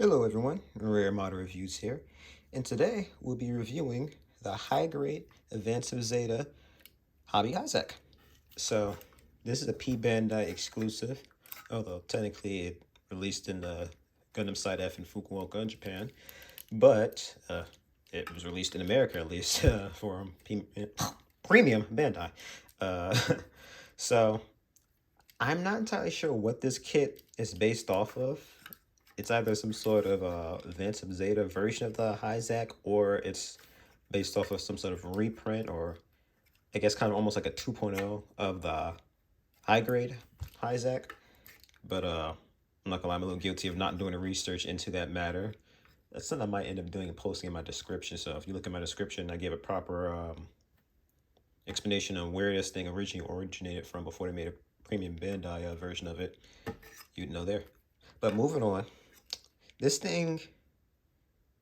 Hello everyone, Rare Model Reviews here, and today we'll be reviewing the high-grade Advance of Zeta Hobby Hizack. So this is a P Bandai exclusive, although technically it released in the Gundam Side F in Fukuoka in Japan, but it was released in America at least for premium Bandai. Uh, so I'm not entirely sure what this kit is based off of. It's either some sort of Advance of Zeta version of the Hizack, or it's based off of some sort of reprint, or I guess kind of almost like a 2.0 of the high grade Hizack. But I'm not gonna lie, I'm a little guilty of not doing the research into that matter. That's something I might end up doing and posting in my description. So if you look at my description, I gave a proper explanation on where this thing originally originated from before they made a premium Bandai version of it. You'd know there. But moving on, this thing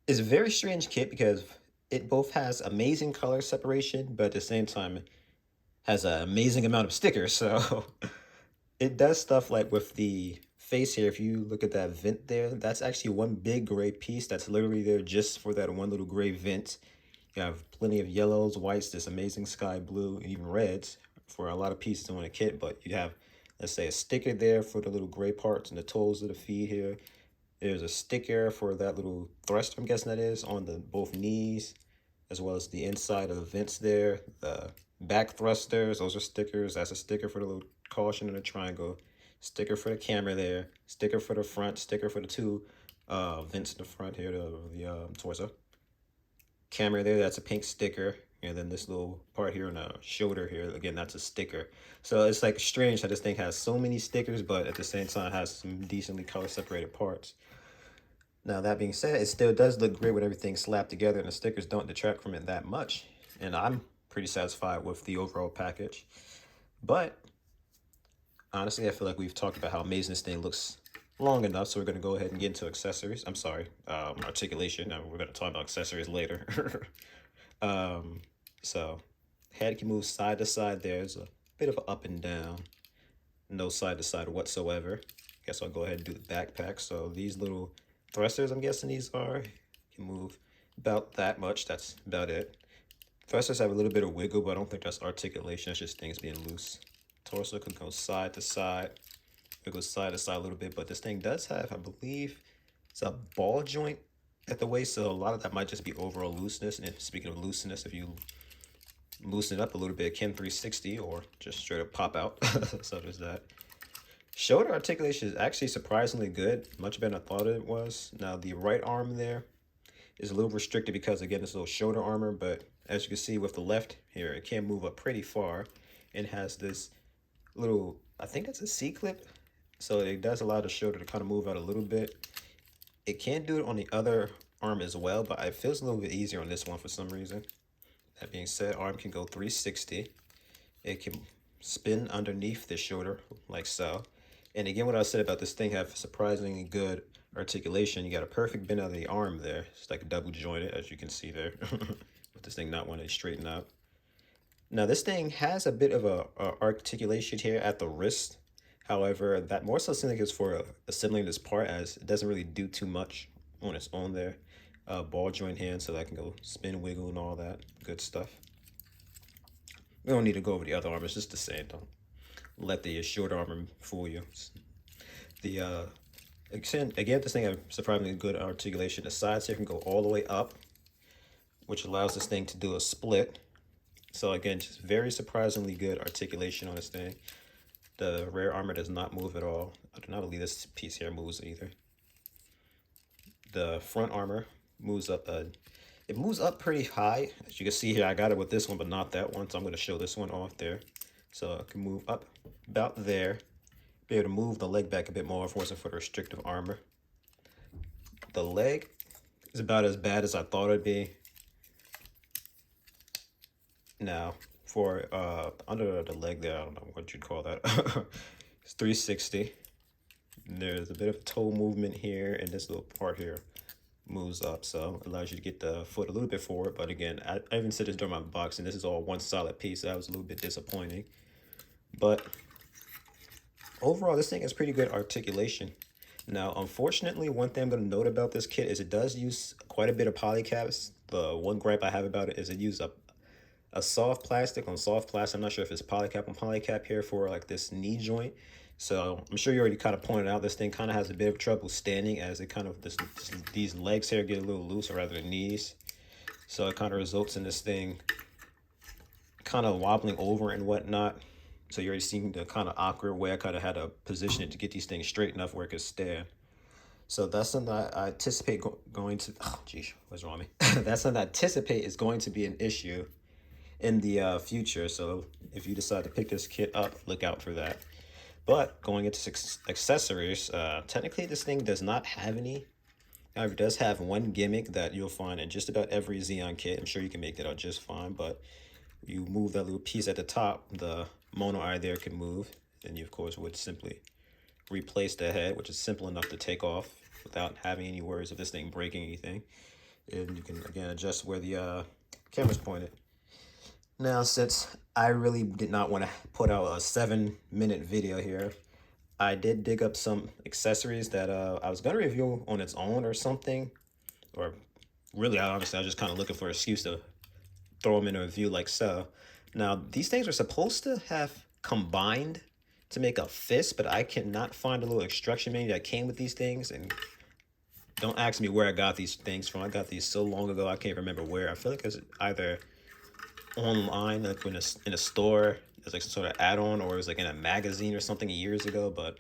is a very strange kit because it both has amazing color separation, but at the same time has an amazing amount of stickers. So it does stuff like with the face here. If you look at that vent there, that's actually one big gray piece that's literally there just for that one little gray vent. You have plenty of yellows, whites, this amazing sky blue, and even reds for a lot of pieces in a kit. But you have, let's say, a sticker there for the little gray parts and the toes of the feet here. There's a sticker for that little thruster, I'm guessing that is, on the both knees, as well as the inside of the vents there. The back thrusters, those are stickers. That's a sticker for the little caution and the triangle. Sticker for the camera there. Sticker for the front. Sticker for the two vents in the front here, the torso. Camera there, that's a pink sticker. And then this little part here on the shoulder here, again, that's a sticker. So it's like strange how this thing has so many stickers, but at the same time has some decently color separated parts. Now, that being said, it still does look great with everything slapped together, and the stickers don't detract from it that much. And I'm pretty satisfied with the overall package. But honestly, I feel like we've talked about how amazing this thing looks long enough, so we're going to go ahead and get into accessories. I'm sorry, articulation. Now we're going to talk about accessories later. So head can move side to side. There's a bit of an up and down, no side to side whatsoever. Guess I'll go ahead and do the backpack. So these little thrusters, I'm guessing these are, can move about that much. That's about it. Thrusters have a little bit of wiggle, but I don't think that's articulation. That's just things being loose. Torso can go side to side. It goes side to side a little bit, but this thing does have, I believe, it's a ball joint at the waist, so a lot of that might just be overall looseness. And speaking of looseness, if you loosen it up a little bit, it can 360 or just straight up pop out. So there's that. Shoulder articulation is actually surprisingly good, much better than I thought it was. Now the right arm there is a little restricted because again it's a little shoulder armor, but as you can see with the left here, it can move up pretty far and has this little, I think that's a C-clip, so it does allow the shoulder to kind of move out a little bit. It can do it on the other arm as well, but it feels a little bit easier on this one for some reason. That being said, arm can go 360. It can spin underneath the shoulder like so. And again, what I said about this thing have surprisingly good articulation. You got a perfect bend of the arm there. It's like double jointed, as you can see there, with this thing not wanting to straighten out. Now, this thing has a bit of a articulation here at the wrist. However, that more so seems like it's for assembling this part, as it doesn't really do too much on its own there. Ball joint hand, so that can go spin, wiggle, and all that good stuff. We don't need to go over the other arm. It's just the same. Don't let the short armor fool you. The again, this thing has surprisingly good articulation. The sides here can go all the way up, which allows this thing to do a split. So again, just very surprisingly good articulation on this thing. The rear armor does not move at all. I do not believe this piece here moves either. The front armor moves up. It moves up pretty high. As you can see here, I got it with this one, but not that one. So I'm going to show this one off there. So I can move up about there. Be able to move the leg back a bit more if it wasn't for the restrictive armor. The leg is about as bad as I thought it'd be. Now, for under the leg there, I don't know what you'd call that. It's 360. There's a bit of toe movement here, and this little part here moves up, so it allows you to get the foot a little bit forward. But again, I even said this during my boxing, this is all one solid piece, so that was a little bit disappointing. But overall, this thing has pretty good articulation. Now, unfortunately, one thing I'm going to note about this kit is it does use quite a bit of polycaps. The one gripe I have about it is it uses a soft plastic on soft plastic. I'm not sure if it's polycap on polycap here for like this knee joint. So I'm sure you already kind of pointed out this thing kind of has a bit of trouble standing as it kind of these legs here get a little loose, or rather the knees. So it kind of results in this thing kind of wobbling over and whatnot. So you're already seeing the kind of awkward way I kind of had to position it to get these things straight enough where it could stand. So that's something I anticipate going to. Oh, geez, what's wrong with me? That's something I anticipate is going to be an issue in the future. So if you decide to pick this kit up, look out for that. But going into accessories, technically this thing does not have any. However, it does have one gimmick that you'll find in just about every Xeon kit. I'm sure you can make that out just fine, but you move that little piece at the top, the mono eye there can move. Then you, of course, would simply replace the head, which is simple enough to take off without having any worries of this thing breaking anything. And you can, again, adjust where the camera's pointed. Now, since I really did not want to put out a 7-minute video here, I did dig up some accessories that I was going to review on its own or something. Or really, honestly, I was just kind of looking for an excuse to throw them in a review like so. Now, these things are supposed to have combined to make a fist, but I cannot find a little instruction manual that came with these things. And don't ask me where I got these things from. I got these so long ago, I can't remember where. I feel like it's either online, like in a store, as like some sort of add-on, or it was like in a magazine or something years ago. But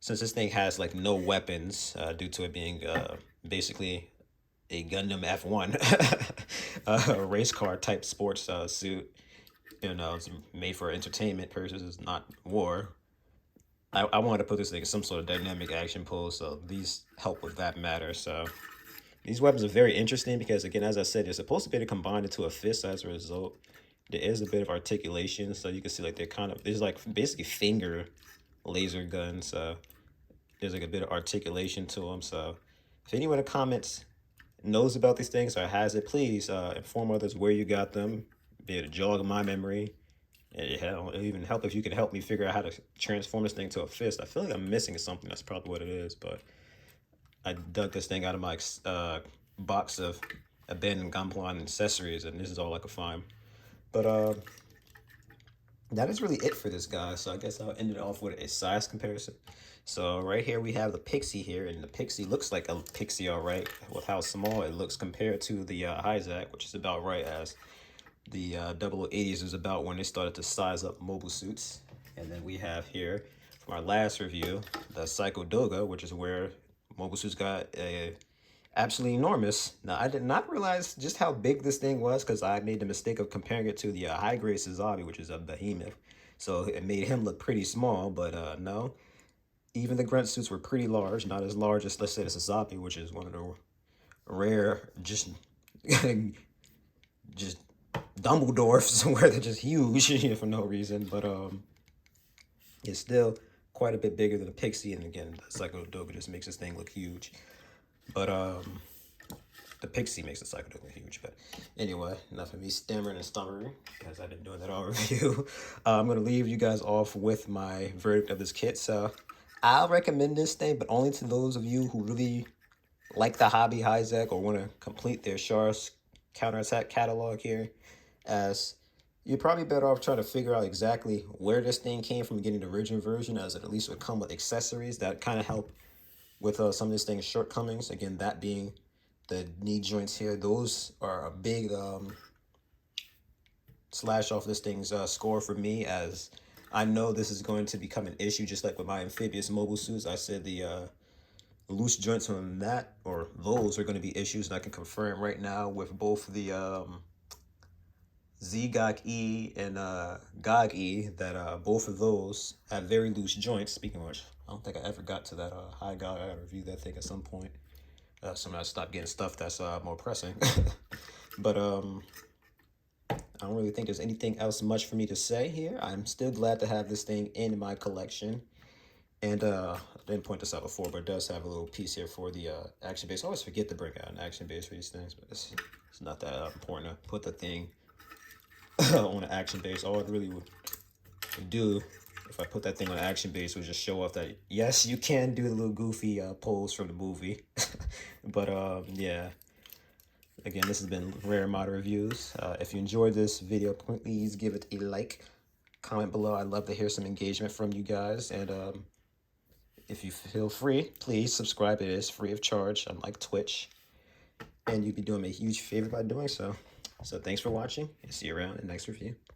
since this thing has like no weapons, due to it being basically a Gundam F1, a race car type sports suit, you know, it's made for entertainment purposes, not war. I wanted to put this thing in some sort of dynamic action pose, so these help with that matter. So these weapons are very interesting because, again, as I said, they're supposed to be combined into a fist as a result. There is a bit of articulation, so you can see like there's like basically finger laser guns. So there's like a bit of articulation to them. So if anyone in the comments knows about these things or has it, please inform others where you got them. Be able to jog my memory. It'll even help if you can help me figure out how to transform this thing to a fist. I feel like I'm missing something. That's probably what it is, but I dug this thing out of my box of abandoned gunpla and accessories, and this is all I could find. But that is really it for this guy. So I guess I'll end it off with a size comparison. So right here we have the Pixie here, and the Pixie looks like a Pixie, all right, with how small it looks compared to the Hizack, which is about right, as the 0080s is about when they started to size up mobile suits. And then we have here, from our last review, the Psycho Doga, which is where mobile suits got absolutely enormous. Now, I did not realize just how big this thing was because I made the mistake of comparing it to the high-grade Suzabi, which is a behemoth. So it made him look pretty small, but no. Even the grunt suits were pretty large, not as large as, let's say, the Suzabi, which is one of the rare, just Dumbledores where they're just huge for no reason. But it's still quite a bit bigger than a Pixie, and again, the Psycho Doga just makes this thing look huge. But the Pixie makes the Psycho Doga huge. But anyway, enough of me stammering and stuttering, because I've been doing that all review. I'm going to leave you guys off with my verdict of this kit. So I'll recommend this thing, but only to those of you who really like the hobby Hizack or want to complete their Char's counterattack catalog here, as you're probably better off trying to figure out exactly where this thing came from, getting the original version, as it at least would come with accessories that kind of help with some of this thing's shortcomings. Again, that being the knee joints here. Those are a big slash off this thing's score for me, as I know this is going to become an issue, just like with my amphibious mobile suits. I said the loose joints on that, or those, are going to be issues, and I can confirm right now with both the Z-Gok-E and Gog-E that both of those have very loose joints. Speaking of which, I don't think I ever got to that high Gog. I gotta review that thing at some point. So I'm gonna stop getting stuff that's more pressing. But I don't really think there's anything else much for me to say here. I'm still glad to have this thing in my collection. And I didn't point this out before, but it does have a little piece here for the action base. I always forget to bring out an action base for these things, but it's not that important to put the thing on an action base. All it really would do if I put that thing on action base, it would just show off that, yes, you can do the little goofy pose from the movie. But yeah, again, this has been Rare Mod Reviews. If you enjoyed this video, please give it a like, comment below. I'd love to hear some engagement from you guys. And if you feel free, please subscribe. It is free of charge, unlike Twitch. And you'd be doing me a huge favor by doing so. So thanks for watching, and see you around in the next review.